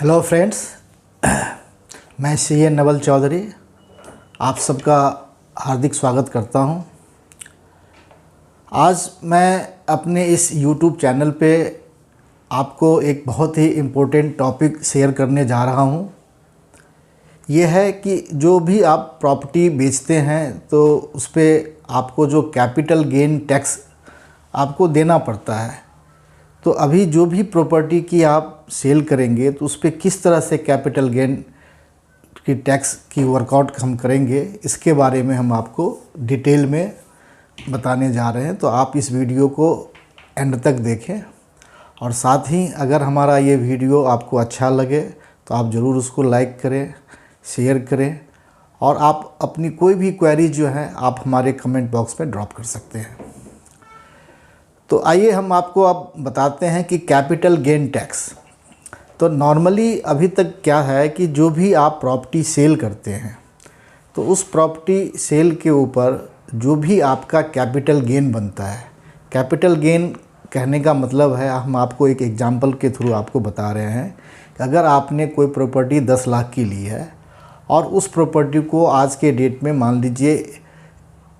Hello friends, मैं सी ए नवल चौधरी आप सबका हार्दिक स्वागत करता हूं। आज मैं अपने इस YouTube चैनल पे आपको एक बहुत ही इम्पोर्टेंट टॉपिक शेयर करने जा रहा हूं। ये है कि जो भी आप प्रॉपर्टी बेचते हैं तो उस पर आपको जो कैपिटल गेन टैक्स आपको देना पड़ता है। तो अभी जो भी प्रॉपर्टी की आप सेल करेंगे तो उस पर किस तरह से कैपिटल गेन की टैक्स की वर्कआउट हम करेंगे, इसके बारे में हम आपको डिटेल में बताने जा रहे हैं। तो आप इस वीडियो को एंड तक देखें और साथ ही अगर हमारा ये वीडियो आपको अच्छा लगे तो आप ज़रूर उसको लाइक करें, शेयर करें और आप अपनी कोई भी क्वेरी जो है आप हमारे कमेंट बॉक्स में ड्रॉप कर सकते हैं। तो आइए हम आपको अब बताते हैं कि कैपिटल गेन टैक्स। तो नॉर्मली अभी तक क्या है कि जो भी आप प्रॉपर्टी सेल करते हैं तो उस प्रॉपर्टी सेल के ऊपर जो भी आपका कैपिटल गेन बनता है, कैपिटल गेन कहने का मतलब है, हम आपको एक एग्जांपल के थ्रू आपको बता रहे हैं कि अगर आपने कोई प्रॉपर्टी 10 लाख की ली है और उस प्रॉपर्टी को आज के डेट में मान लीजिए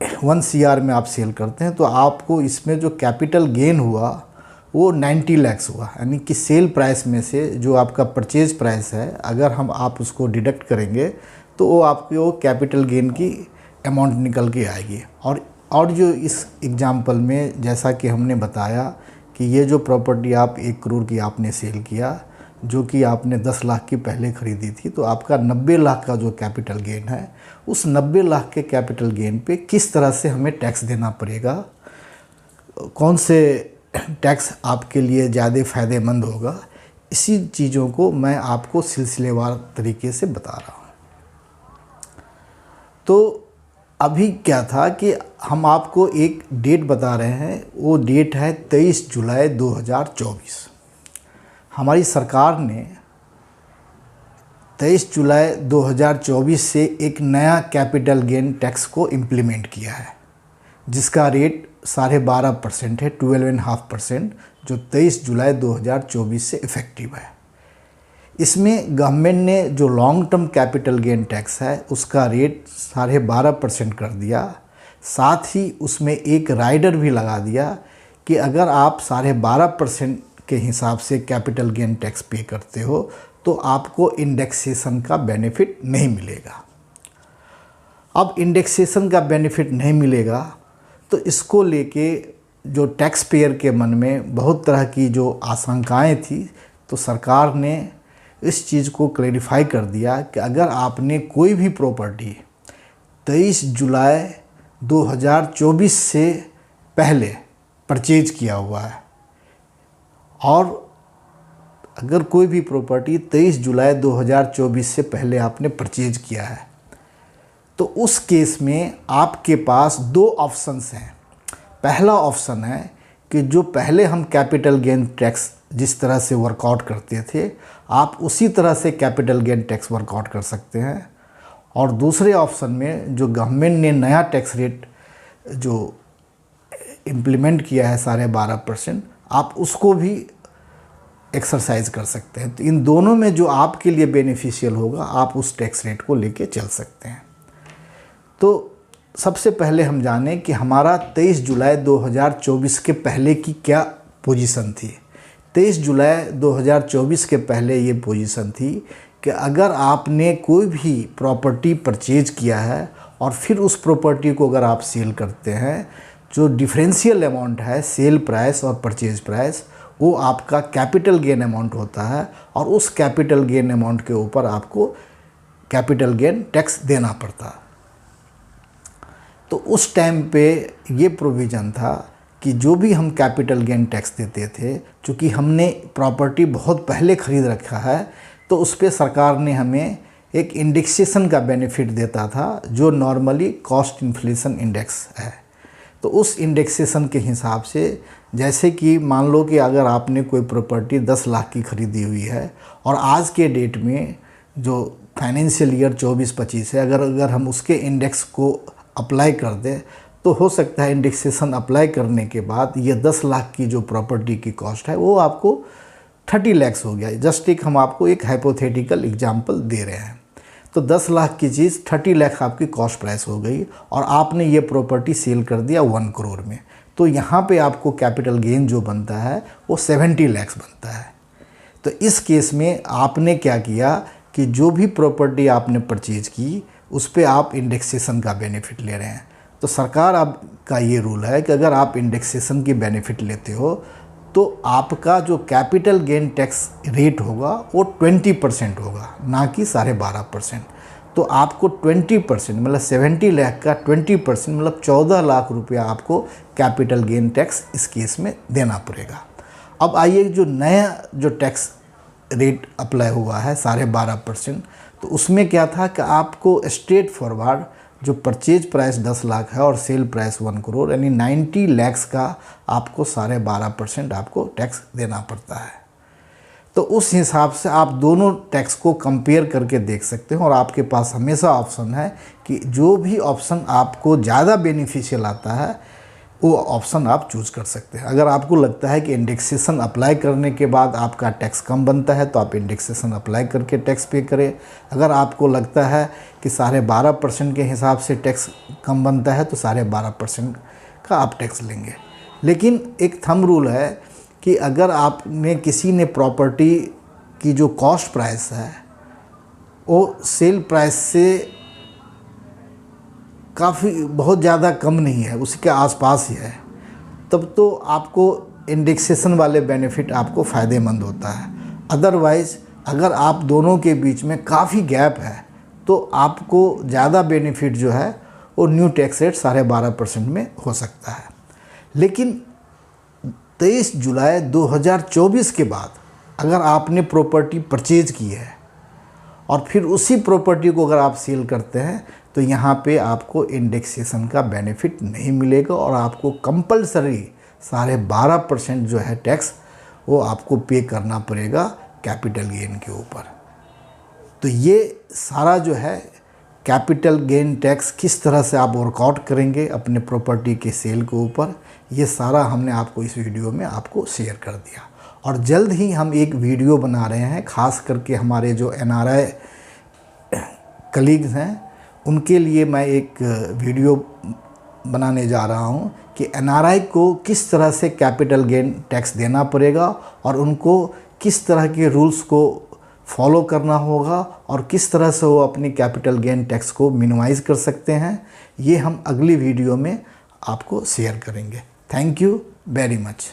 1 CR में आप सेल करते हैं तो आपको इसमें जो कैपिटल गेन हुआ वो 90 लाख हुआ। यानी कि सेल प्राइस में से जो आपका परचेज प्राइस है अगर आप उसको डिडक्ट करेंगे तो वो आपको कैपिटल गेन की अमाउंट निकल के आएगी। और जो इस एग्जांपल में जैसा कि हमने बताया कि ये जो प्रॉपर्टी आप 1 करोड़ की आपने सेल किया, जो कि आपने 10 लाख की पहले ख़रीदी थी, तो आपका 90 लाख का जो कैपिटल गेन है उस 90 लाख के कैपिटल गेन पे किस तरह से हमें टैक्स देना पड़ेगा, कौन से टैक्स आपके लिए ज़्यादा फ़ायदेमंद होगा, इसी चीज़ों को मैं आपको सिलसिलेवार तरीके से बता रहा हूँ। तो अभी क्या था कि हम आपको एक डेट बता रहे हैं, वो डेट है 23 जुलाई 2024। हमारी सरकार ने 23 जुलाई 2024 से एक नया कैपिटल गेन टैक्स को इम्प्लीमेंट किया है, जिसका रेट 12.5% है, 12.5%, जो 23 जुलाई 2024 से इफ़ेक्टिव है। इसमें गवर्नमेंट ने जो long term capital gain tax है उसका रेट 12.5% कर दिया। साथ ही उसमें एक राइडर भी लगा दिया कि अगर आप 12.5% के हिसाब से कैपिटल गेन टैक्स पे करते हो तो आपको इंडेक्सेशन का बेनिफिट नहीं मिलेगा। अब इंडेक्सेशन का बेनिफिट नहीं मिलेगा तो इसको लेके जो टैक्स पेयर के मन में बहुत तरह की जो आशंकाएं थी, तो सरकार ने इस चीज़ को क्लैरिफाई कर दिया कि अगर आपने कोई भी प्रॉपर्टी 23 जुलाई 2024 से पहले परचेज किया हुआ है और अगर कोई भी प्रॉपर्टी 23 जुलाई 2024 से पहले आपने परचेज किया है तो उस केस में आपके पास 2 ऑप्शंस हैं। पहला ऑप्शन है कि जो पहले हम कैपिटल गेन टैक्स जिस तरह से वर्कआउट करते थे आप उसी तरह से कैपिटल गेन टैक्स वर्कआउट कर सकते हैं। और दूसरे ऑप्शन में जो गवर्नमेंट ने नया टैक्स रेट जो इम्प्लीमेंट किया है 12.5%, आप उसको भी एक्सरसाइज कर सकते हैं। तो इन दोनों में जो आपके लिए बेनिफिशियल होगा आप उस टैक्स रेट को लेके चल सकते हैं। तो सबसे पहले हम जानें कि हमारा 23 जुलाई 2024 के पहले की क्या पोजीशन थी। 23 जुलाई 2024 के पहले ये पोजीशन थी कि अगर आपने कोई भी प्रॉपर्टी परचेज किया है और फिर उस प्रॉपर्टी को अगर आप सेल करते हैं, जो डिफरेंशियल अमाउंट है सेल प्राइस और परचेज प्राइस, वो आपका कैपिटल गेन अमाउंट होता है और उस कैपिटल गेन अमाउंट के ऊपर आपको कैपिटल गेन टैक्स देना पड़ता है। तो उस टाइम पे ये प्रोविज़न था कि जो भी हम कैपिटल गेन टैक्स देते थे, चूँकि हमने प्रॉपर्टी बहुत पहले ख़रीद रखा है तो उस पर सरकार ने हमें एक इंडेक्सेशन का बेनिफिट देता था जो नॉर्मली कॉस्ट इन्फ्लेशन इंडेक्स है। तो उस इंडेक्सेशन के हिसाब से, जैसे कि मान लो कि अगर आपने कोई प्रॉपर्टी 10 लाख की ख़रीदी हुई है और आज के डेट में जो फाइनेंशियल ईयर 24-25 है, अगर हम उसके इंडेक्स को अप्लाई कर दें तो हो सकता है इंडेक्सेशन अप्लाई करने के बाद ये 10 लाख की जो प्रॉपर्टी की कॉस्ट है वो आपको 30 लाख हो गया। जस्ट एक हम आपको एक हाइपोथेटिकल एग्जांपल दे रहे हैं। तो 10 लाख की चीज़ 30 लाख आपकी कॉस्ट प्राइस हो गई और आपने ये प्रॉपर्टी सेल कर दिया 1 करोड़ में। तो यहाँ पे आपको कैपिटल गेन जो बनता है वो 70 लाख बनता है। तो इस केस में आपने क्या किया कि जो भी प्रॉपर्टी आपने परचेज की उस पर आप इंडेक्सेशन का बेनिफिट ले रहे हैं। तो सरकार आपका ये रूल है कि अगर आप इंडेक्सेशन की बेनिफिट लेते हो तो आपका जो कैपिटल गेन टैक्स रेट होगा वो 20% होगा, ना कि 12.5%। तो आपको 20% मतलब 70 लाख का 20% मतलब 14 लाख रुपया आपको कैपिटल गेन टैक्स इस केस में देना पड़ेगा। अब आइए जो नया जो टैक्स रेट अप्लाई हुआ है 12.5%, तो उसमें क्या था कि आपको स्ट्रेट फॉरवर्ड जो परचेज प्राइस 10 लाख है और सेल प्राइस 1 करोड़ यानी 90 लाख का आपको 12.5% आपको टैक्स देना पड़ता है। तो उस हिसाब से आप दोनों टैक्स को कंपेयर करके देख सकते हैं और आपके पास हमेशा ऑप्शन है कि जो भी ऑप्शन आपको ज़्यादा बेनिफिशियल आता है वो ऑप्शन आप चूज कर सकते हैं। अगर आपको लगता है कि इंडेक्सेशन अप्लाई करने के बाद आपका टैक्स कम बनता है तो आप इंडेक्सेशन अप्लाई करके टैक्स पे करें। अगर आपको लगता है कि 12.5% के हिसाब से टैक्स कम बनता है तो 12.5% का आप टैक्स लेंगे। लेकिन एक थंब रूल है कि अगर आपने किसी ने प्रॉपर्टी की जो कॉस्ट प्राइस है वो सेल प्राइस से काफ़ी बहुत ज़्यादा कम नहीं है, उसके आसपास ही है, तब तो आपको इंडेक्सेशन वाले बेनिफिट आपको फ़ायदेमंद होता है। अदरवाइज़ अगर आप दोनों के बीच में काफ़ी गैप है तो आपको ज़्यादा बेनिफिट जो है वो न्यू टैक्स रेट 12.5% में हो सकता है। लेकिन 23 जुलाई 2024 के बाद अगर आपने प्रॉपर्टी परचेज की है और फिर उसी प्रॉपर्टी को अगर आप सेल करते हैं तो यहाँ पे आपको इंडेक्सेशन का बेनिफिट नहीं मिलेगा और आपको कंपलसरी 12.5% जो है टैक्स वो आपको पे करना पड़ेगा कैपिटल गेन के ऊपर। तो ये सारा जो है कैपिटल गेन टैक्स किस तरह से आप वर्कआउट करेंगे अपने प्रॉपर्टी के सेल के ऊपर, ये सारा हमने आपको इस वीडियो में आपको शेयर कर दिया। और जल्द ही हम एक वीडियो बना रहे हैं, ख़ास करके हमारे जो NRI कलीग्स हैं उनके लिए मैं एक वीडियो बनाने जा रहा हूं कि NRI को किस तरह से कैपिटल गेन टैक्स देना पड़ेगा और उनको किस तरह के रूल्स को फॉलो करना होगा और किस तरह से वो अपनी कैपिटल गेन टैक्स को मिनिमाइज़ कर सकते हैं। ये हम अगली वीडियो में आपको शेयर करेंगे। Thank you very much.